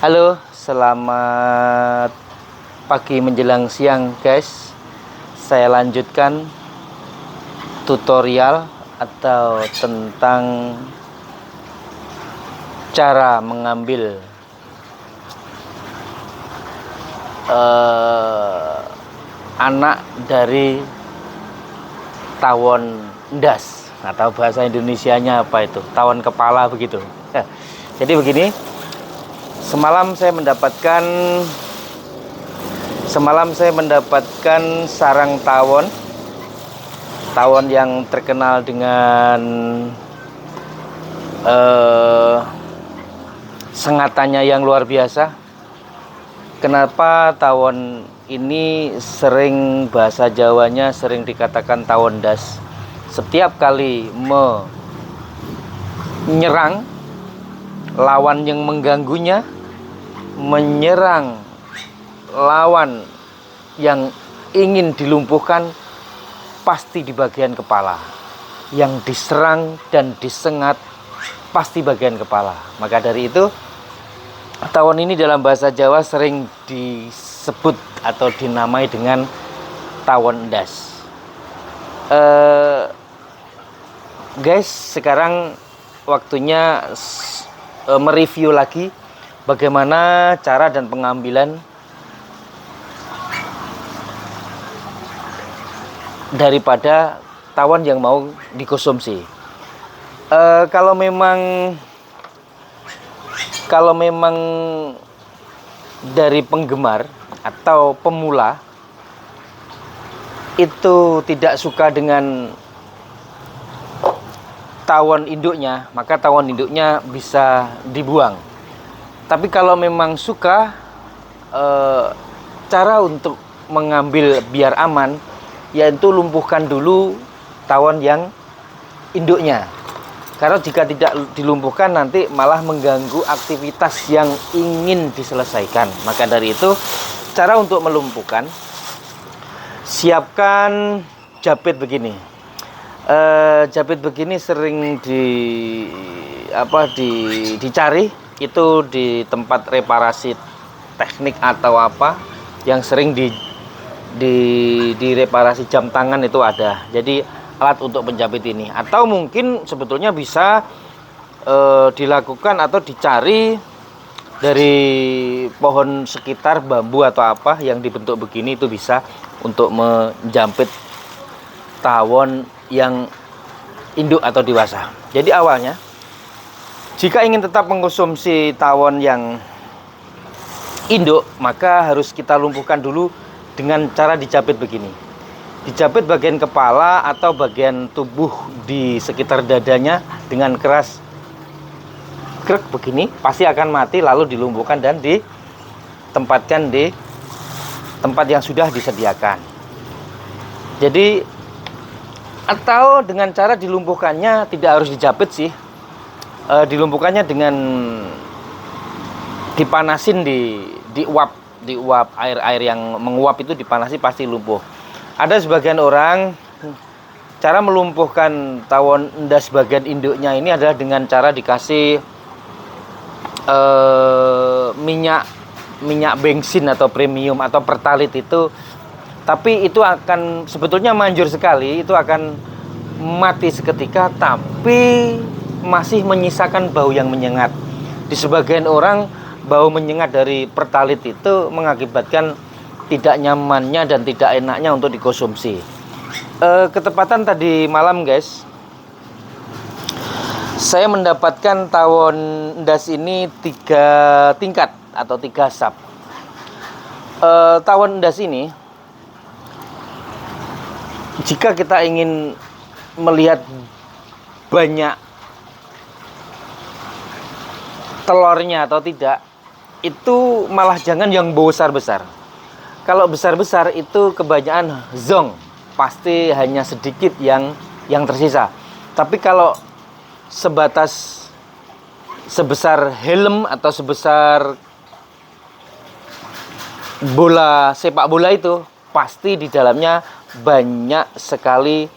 Halo, selamat pagi menjelang siang guys. Saya lanjutkan tutorial atau tentang cara mengambil anak dari tawon ndas, atau bahasa Indonesianya apa itu, tawon kepala begitu. Jadi begini, semalam saya mendapatkan sarang tawon yang terkenal dengan sengatannya yang luar biasa. Kenapa tawon ini sering, bahasa Jawanya sering dikatakan tawon das? Setiap kali menyerang lawan yang mengganggunya, menyerang lawan yang ingin dilumpuhkan, pasti di bagian kepala. Yang diserang dan disengat pasti bagian kepala. Maka dari itu, tawon ini dalam bahasa Jawa sering disebut atau dinamai dengan tawon das. Guys, sekarang waktunya mereview lagi bagaimana cara dan pengambilan daripada tawon yang mau dikonsumsi. Kalau memang dari penggemar atau pemula itu tidak suka dengan tawon induknya, maka tawon induknya bisa dibuang. Tapi kalau memang suka, cara untuk mengambil biar aman yaitu lumpuhkan dulu tawon yang induknya. Karena jika tidak dilumpuhkan nanti malah mengganggu aktivitas yang ingin diselesaikan. Maka dari itu, cara untuk melumpuhkan, siapkan japit begini. Japit begini sering dicari itu di tempat reparasi teknik atau apa yang sering di reparasi jam tangan itu ada. Jadi alat untuk penjepit ini, atau mungkin sebetulnya bisa dilakukan atau dicari dari pohon sekitar, bambu atau apa yang dibentuk begini, itu bisa untuk menjepit tawon yang induk atau dewasa. Jadi awalnya, jika ingin tetap mengkonsumsi tawon yang induk, maka harus kita lumpuhkan dulu dengan cara dijepit begini. Dijepit bagian kepala atau bagian tubuh di sekitar dadanya dengan keras. Krek begini, pasti akan mati, lalu dilumpuhkan dan ditempatkan di tempat yang sudah disediakan. Jadi, atau dengan cara dilumpuhkannya tidak harus dijepit sih. Dilumpuhkannya dengan dipanasin di uap air yang menguap itu dipanasi, pasti lumpuh. Ada sebagian orang cara melumpuhkan tawon ndas bagian induknya ini adalah dengan cara dikasih minyak bensin atau premium atau pertalite itu. Tapi itu akan sebetulnya manjur sekali, itu akan mati seketika, tapi masih menyisakan bau yang menyengat. Di sebagian orang, bau menyengat dari pertalite itu mengakibatkan tidak nyamannya dan tidak enaknya untuk dikonsumsi. Ketepatan tadi malam guys, saya mendapatkan tawon ndas ini 3 tingkat atau 3 sap. Tawon ndas ini, jika kita ingin melihat banyak telurnya atau tidak, itu malah jangan yang besar-besar. Kalau besar-besar itu kebanyakan zong, pasti hanya sedikit yang tersisa. Tapi kalau sebesar helm atau sebesar bola sepak bola itu, pasti di dalamnya banyak sekali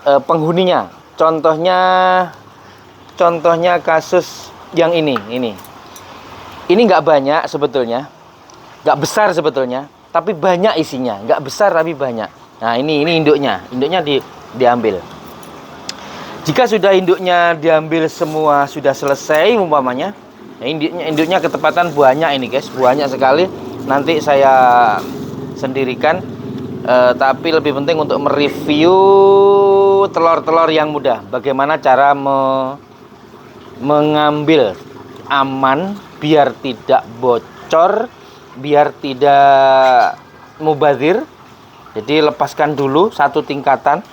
penghuninya. Contohnya kasus yang ini. Ini nggak banyak sebetulnya, nggak besar sebetulnya, tapi banyak isinya. Nggak besar tapi banyak. Nah ini induknya diambil. Jika sudah induknya diambil semua, sudah selesai umpamanya, nah induknya ketepatan banyak ini guys, banyak sekali. Nanti saya sendirikan, tapi lebih penting untuk mereview telur-telur yang mudah. Bagaimana cara mengambil aman, biar tidak bocor, biar tidak mubazir. Jadi lepaskan dulu satu tingkatan.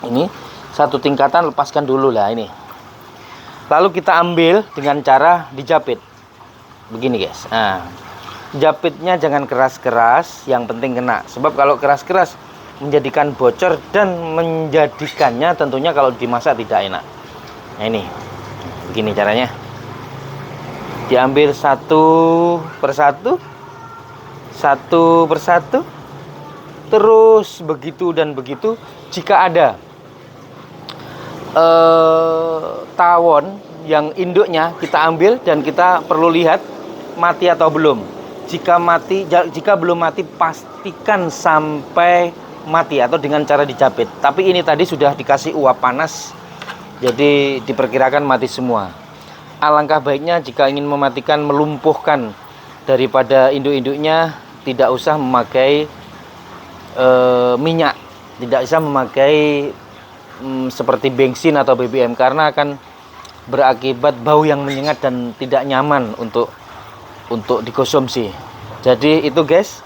Ini satu tingkatan, lepaskan dulu lah ini. Lalu kita ambil dengan cara dijapit begini guys. Nah, japitnya jangan keras-keras, yang penting kena. Sebab kalau keras-keras menjadikan bocor dan menjadikannya tentunya kalau dimasak tidak enak. Nah ini begini caranya. Diambil satu persatu, terus begitu dan begitu. Jika ada tawon yang induknya kita ambil, dan kita perlu lihat mati atau belum. Jika belum mati, pastikan sampai mati atau dengan cara dijapit. Tapi ini tadi sudah dikasih uap panas, jadi diperkirakan mati semua. Alangkah baiknya jika ingin mematikan, melumpuhkan daripada induk-induknya, tidak usah memakai minyak, tidak usah memakai seperti bensin atau BBM, karena akan berakibat bau yang menyengat dan tidak nyaman untuk dikonsumsi. Jadi itu guys,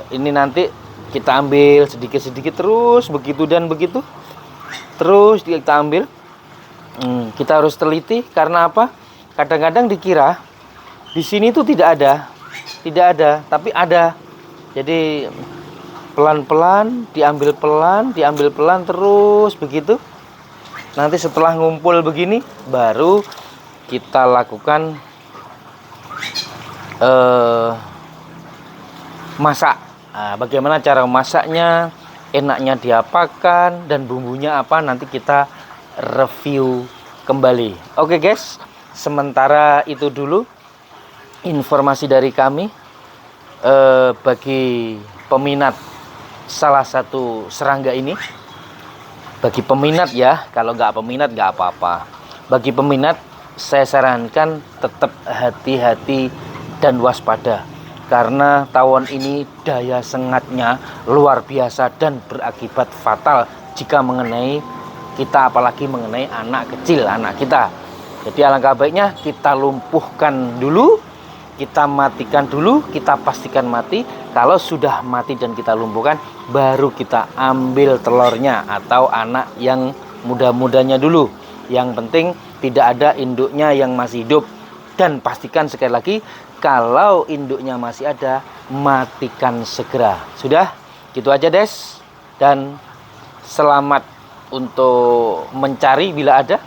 ini nanti kita ambil sedikit-sedikit terus begitu dan begitu, terus kita ambil. Kita harus teliti, karena apa? Kadang-kadang dikira di sini tuh tidak ada, tapi ada. Jadi pelan-pelan diambil pelan terus begitu. Nanti setelah ngumpul begini, baru kita lakukan masak. Nah, bagaimana cara masaknya, enaknya diapakan, dan bumbunya apa, nanti kita review kembali. Oke guys, sementara itu dulu informasi dari kami. Bagi peminat salah satu serangga ini, bagi peminat ya, kalau nggak peminat nggak apa-apa. Bagi peminat, saya sarankan tetap hati-hati dan waspada, karena tawon ini daya sengatnya luar biasa dan berakibat fatal jika mengenai kita, apalagi mengenai anak kecil, anak kita. Jadi alangkah baiknya kita lumpuhkan dulu, kita matikan dulu, kita pastikan mati. Kalau sudah mati dan kita lumpuhkan, baru kita ambil telurnya atau anak yang muda-mudanya dulu. Yang penting tidak ada induknya yang masih hidup. Dan pastikan sekali lagi, kalau induknya masih ada, matikan segera. Sudah, gitu aja Des. Dan selamat untuk mencari bila ada.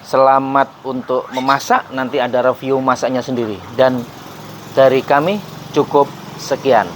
Selamat untuk memasak, nanti ada review masaknya sendiri. Dan dari kami cukup sekian.